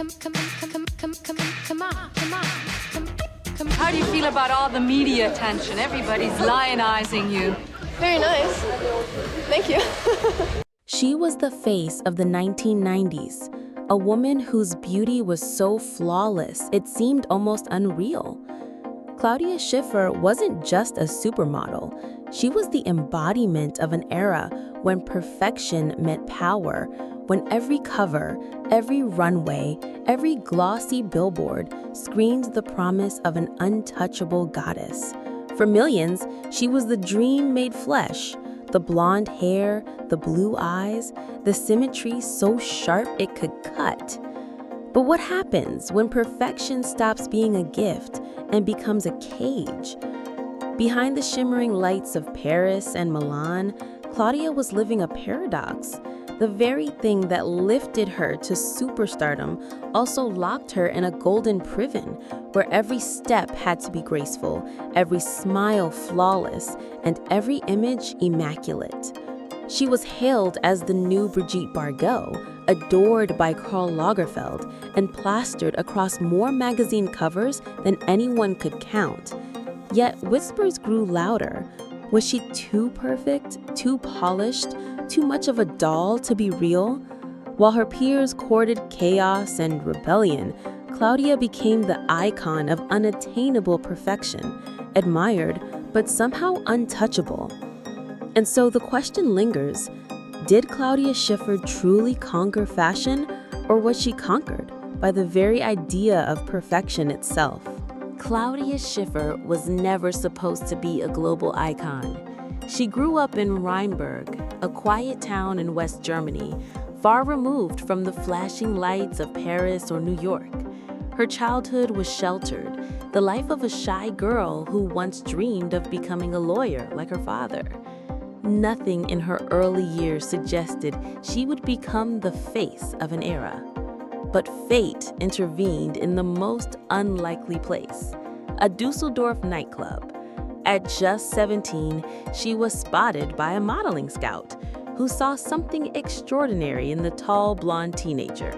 How do you feel about all the media attention? Everybody's lionizing you. Very nice. Thank you. She was the face of the 1990s, a woman whose beauty was so flawless it seemed almost unreal. Claudia Schiffer wasn't just a supermodel. She was the embodiment of an era when perfection meant power, when every cover, every runway, every glossy billboard screamed the promise of an untouchable goddess. For millions, she was the dream made flesh. The blonde hair, the blue eyes, the symmetry so sharp it could cut. But what happens when perfection stops being a gift and becomes a cage? Behind the shimmering lights of Paris and Milan, Claudia was living a paradox. The very thing that lifted her to superstardom also locked her in a golden prison, where every step had to be graceful, every smile flawless, and every image immaculate. She was hailed as the new Brigitte Bardot, adored by Karl Lagerfeld, and plastered across more magazine covers than anyone could count. Yet whispers grew louder. Was she too perfect, too polished, too much of a doll to be real? While her peers courted chaos and rebellion, Claudia became the icon of unattainable perfection, admired but somehow untouchable. And so the question lingers, did Claudia Schiffer truly conquer fashion, or was she conquered by the very idea of perfection itself? Claudia Schiffer was never supposed to be a global icon. She grew up in Rheinberg, a quiet town in West Germany, far removed from the flashing lights of Paris or New York. Her childhood was sheltered, the life of a shy girl who once dreamed of becoming a lawyer like her father. Nothing in her early years suggested she would become the face of an era. But fate intervened in the most unlikely place, a Dusseldorf nightclub. At just 17, she was spotted by a modeling scout who saw something extraordinary in the tall blonde teenager.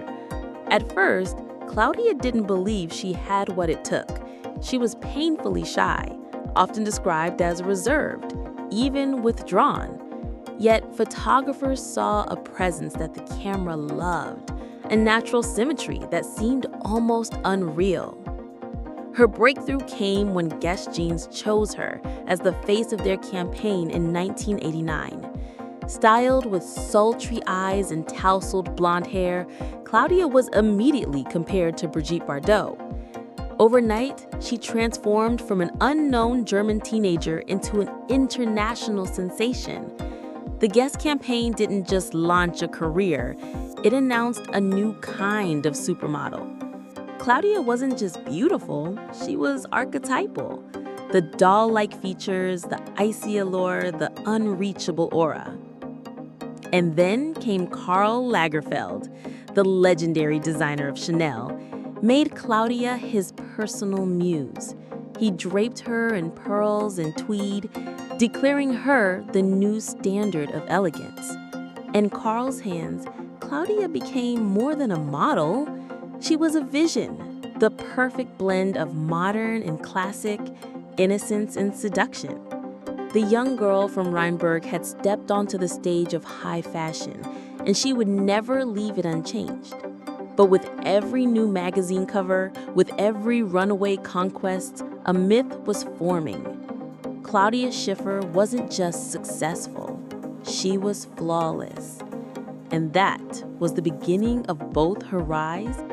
At first, Claudia didn't believe she had what it took. She was painfully shy, often described as reserved, even withdrawn. Yet photographers saw a presence that the camera loved, a natural symmetry that seemed almost unreal. Her breakthrough came when Guess Jeans chose her as the face of their campaign in 1989. Styled with sultry eyes and tousled blonde hair, Claudia was immediately compared to Brigitte Bardot. Overnight, she transformed from an unknown German teenager into an international sensation. The Guess campaign didn't just launch a career, it announced a new kind of supermodel. Claudia wasn't just beautiful, she was archetypal. The doll-like features, the icy allure, the unreachable aura. And then came Karl Lagerfeld, the legendary designer of Chanel, made Claudia his personal muse. He draped her in pearls and tweed, declaring her the new standard of elegance. In Karl's hands, Claudia became more than a model. She was a vision, the perfect blend of modern and classic, innocence and seduction. The young girl from Rheinberg had stepped onto the stage of high fashion, and she would never leave it unchanged. But with every new magazine cover, with every runaway conquest, a myth was forming. Claudia Schiffer wasn't just successful, she was flawless. And that was the beginning of both her rise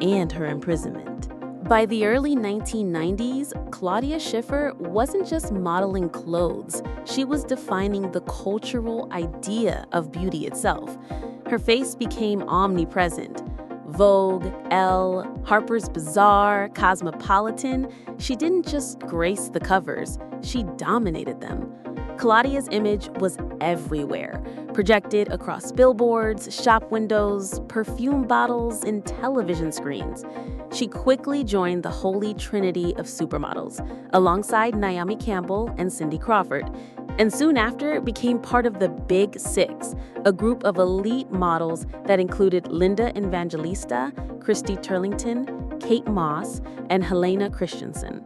and her imprisonment. By the early 1990s, Claudia Schiffer wasn't just modeling clothes, she was defining the cultural idea of beauty itself. Her face became omnipresent. Vogue, Elle, Harper's Bazaar, Cosmopolitan, she didn't just grace the covers, she dominated them. Claudia's image was everywhere, projected across billboards, shop windows, perfume bottles, and television screens. She quickly joined the holy trinity of supermodels, alongside Naomi Campbell and Cindy Crawford. and soon after became part of the Big Six, a group of elite models that included Linda Evangelista, Christy Turlington, Kate Moss, and Helena Christensen.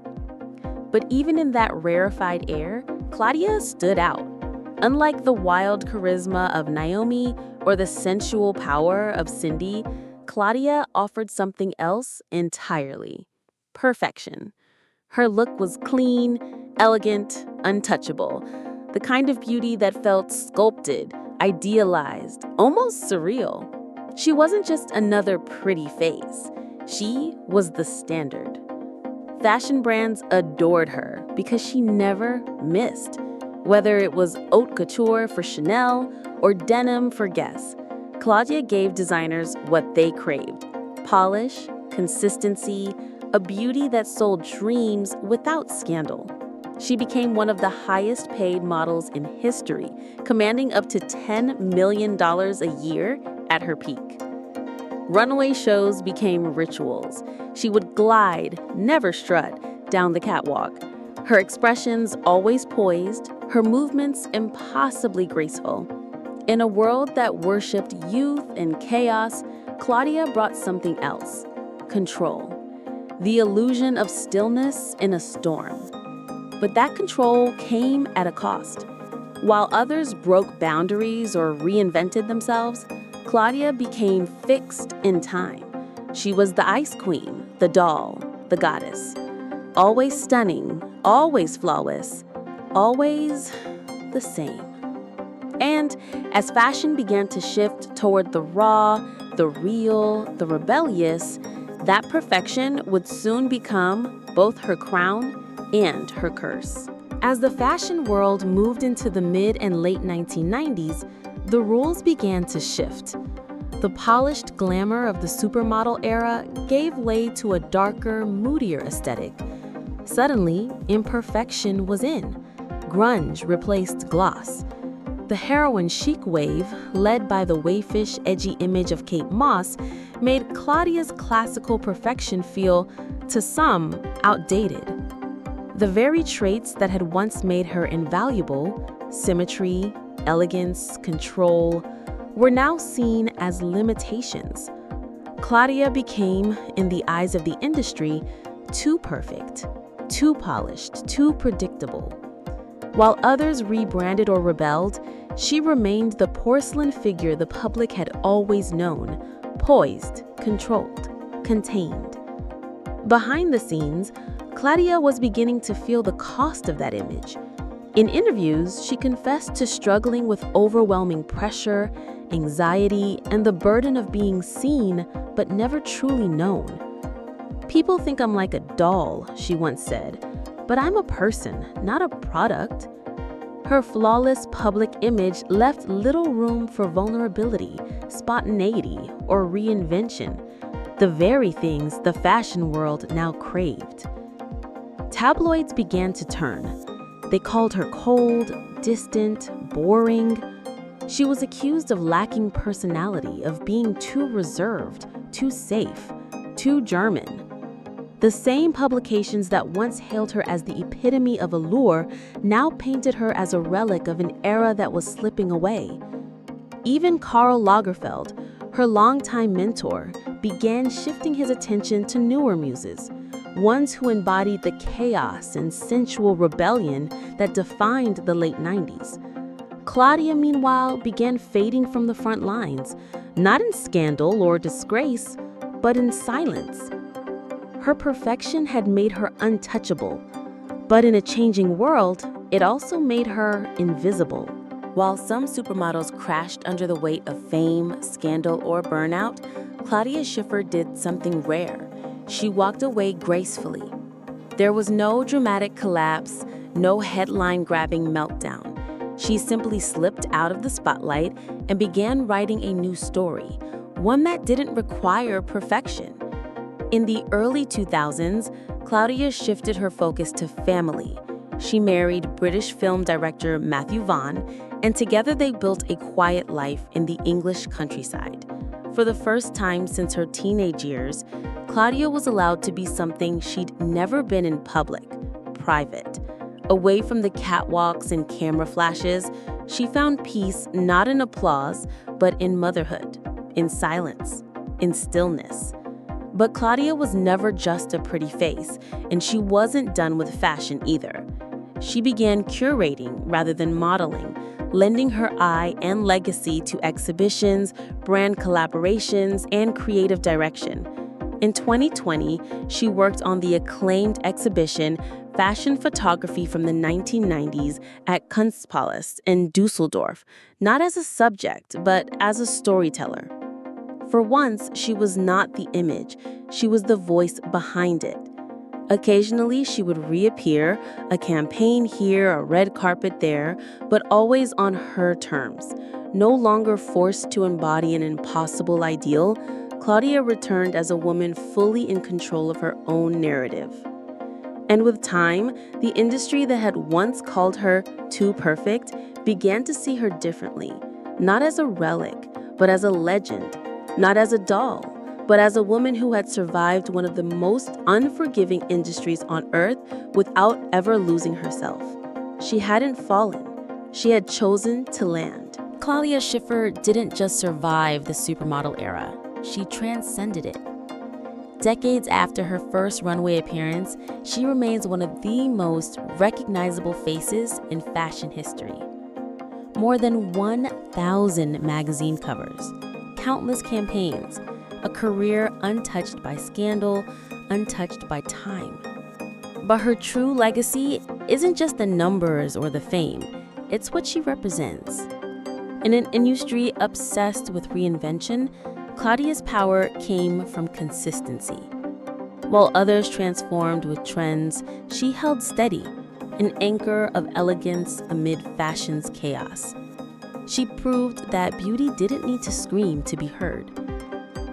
But even in that rarefied air, Claudia stood out. Unlike the wild charisma of Naomi or the sensual power of Cindy, Claudia offered something else entirely: perfection. Her look was clean, elegant, untouchable, the kind of beauty that felt sculpted, idealized, almost surreal. She wasn't just another pretty face. She was the standard. Fashion brands adored her because she never missed. Whether it was haute couture for Chanel or denim for Guess, Claudia gave designers what they craved: polish, consistency, a beauty that sold dreams without scandal. She became one of the highest paid models in history, commanding up to $10 million a year at her peak. Runway shows became rituals. She would glide, never strut, down the catwalk. Her expressions always poised, her movements impossibly graceful. In a world that worshipped youth and chaos, Claudia brought something else: control. The illusion of stillness in a storm. But that control came at a cost. While others broke boundaries or reinvented themselves, Claudia became fixed in time. She was the ice queen, the doll, the goddess. Always stunning, always flawless, always the same. And as fashion began to shift toward the raw, the real, the rebellious, that perfection would soon become both her crown and her curse. As the fashion world moved into the mid and late 1990s, the rules began to shift. The polished glamour of the supermodel era gave way to a darker, moodier aesthetic. Suddenly, imperfection was in. Grunge replaced gloss. The heroin chic wave, led by the waifish, edgy image of Kate Moss, made Claudia's classical perfection feel, to some, outdated. The very traits that had once made her invaluable, symmetry, elegance, control, were now seen as limitations. Claudia became, in the eyes of the industry, too perfect, too polished, too predictable. While others rebranded or rebelled, she remained the porcelain figure the public had always known: poised, controlled, contained. Behind the scenes, Claudia was beginning to feel the cost of that image. In interviews, she confessed to struggling with overwhelming pressure, anxiety, and the burden of being seen but never truly known. "People think I'm like a doll," she once said, "but I'm a person, not a product." Her flawless public image left little room for vulnerability, spontaneity, or reinvention, the very things the fashion world now craved. Tabloids began to turn. They called her cold, distant, boring. She was accused of lacking personality, of being too reserved, too safe, too German. The same publications that once hailed her as the epitome of allure now painted her as a relic of an era that was slipping away. Even Karl Lagerfeld, her longtime mentor, began shifting his attention to newer muses, ones who embodied the chaos and sensual rebellion that defined the late 90s. Claudia, meanwhile, began fading from the front lines, not in scandal or disgrace, but in silence. Her perfection had made her untouchable, but in a changing world, it also made her invisible. While some supermodels crashed under the weight of fame, scandal, or burnout, Claudia Schiffer did something rare. She walked away gracefully. There was no dramatic collapse, no headline-grabbing meltdown. She simply slipped out of the spotlight and began writing a new story, one that didn't require perfection. In the early 2000s, Claudia shifted her focus to family. She married British film director Matthew Vaughn, and together they built a quiet life in the English countryside. For the first time since her teenage years, Claudia was allowed to be something she'd never been in public: private. Away from the catwalks and camera flashes, she found peace not in applause, but in motherhood, in silence, in stillness. But Claudia was never just a pretty face, and she wasn't done with fashion either. She began curating rather than modeling, lending her eye and legacy to exhibitions, brand collaborations, and creative direction. In 2020, she worked on the acclaimed exhibition Fashion Photography from the 1990s at Kunstpalast in Dusseldorf, not as a subject, but as a storyteller. For once, she was not the image, she was the voice behind it. Occasionally, she would reappear, a campaign here, a red carpet there, but always on her terms. No longer forced to embody an impossible ideal, Claudia returned as a woman fully in control of her own narrative. And with time, the industry that had once called her too perfect began to see her differently, not as a relic, but as a legend, not as a doll, but as a woman who had survived one of the most unforgiving industries on earth without ever losing herself. She hadn't fallen. She had chosen to land. Claudia Schiffer didn't just survive the supermodel era. She transcended it. Decades after her first runway appearance, she remains one of the most recognizable faces in fashion history. More than 1,000 magazine covers, countless campaigns, a career untouched by scandal, untouched by time. But her true legacy isn't just the numbers or the fame, it's what she represents. In an industry obsessed with reinvention, Claudia's power came from consistency. While others transformed with trends, she held steady, an anchor of elegance amid fashion's chaos. She proved that beauty didn't need to scream to be heard.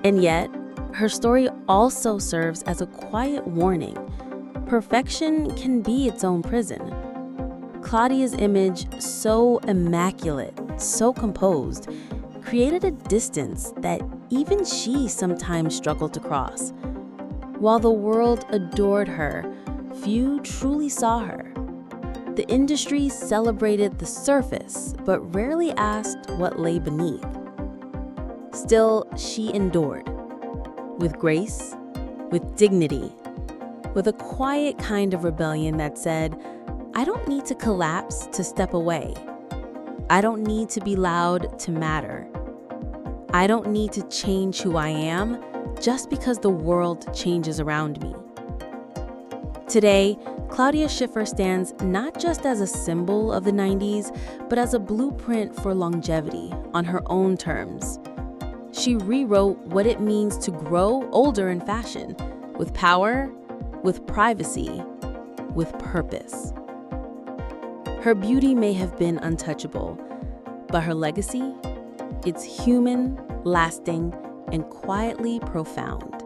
And yet, her story also serves as a quiet warning. Perfection can be its own prison. Claudia's image, so immaculate, so composed, created a distance that even she sometimes struggled to cross. While the world adored her, few truly saw her. The industry celebrated the surface, but rarely asked what lay beneath. Still, she endured. With grace, with dignity, with a quiet kind of rebellion that said, I don't need to collapse to step away. I don't need to be loud to matter. I don't need to change who I am just because the world changes around me. Today, Claudia Schiffer stands not just as a symbol of the 90s, but as a blueprint for longevity on her own terms. She rewrote what it means to grow older in fashion, with power, with privacy, with purpose. Her beauty may have been untouchable, but her legacy, it's human, lasting, and quietly profound.